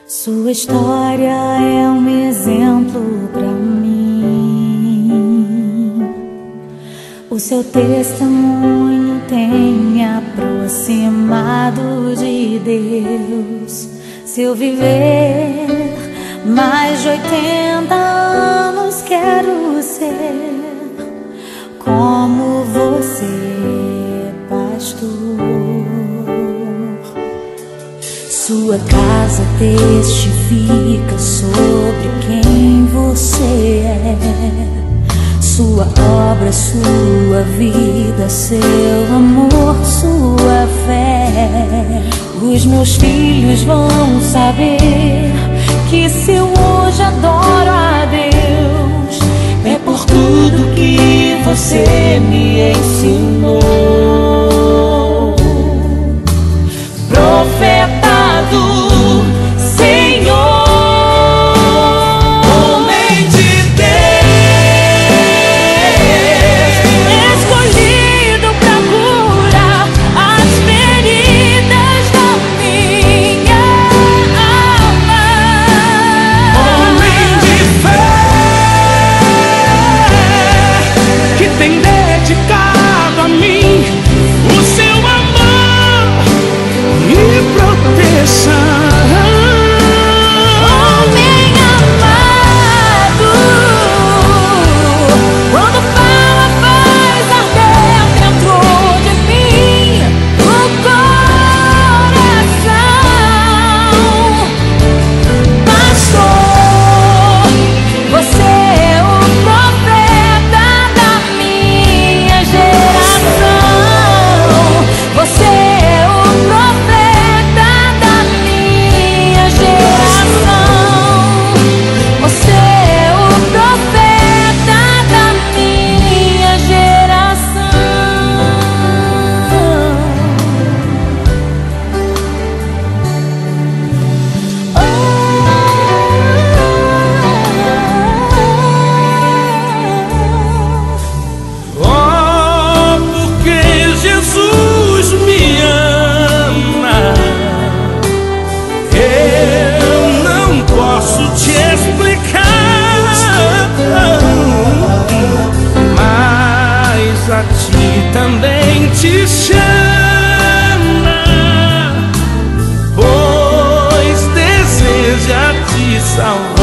Sua história é um exemplo pra mim. O seu testemunho tem me aproximado de Deus. Se eu viver mais de 80 anos, quero ser como você, pastor. Sua casa testifica sobre quem você é. Sua obra, sua vida, seu amor, sua fé. Os meus filhos vão saber que se eu hoje adoro a Deus, é por tudo que você me ensinou. Profeta do Senhor, homem de Deus, escolhido pra curar as feridas da minha alma. Homem de fé, que tem dedicado a mim o seu amor e proteção. Homem amado, quando fala a paz arder dentro de mim, o coração. Pastor, você é o profeta da minha geração. Você é o profeta da minha geração. Você é o profeta da minha geração. Oh, porque Jesus me ama, eu não posso te explicar, mas a ti também te chama, pois deseja te salvar.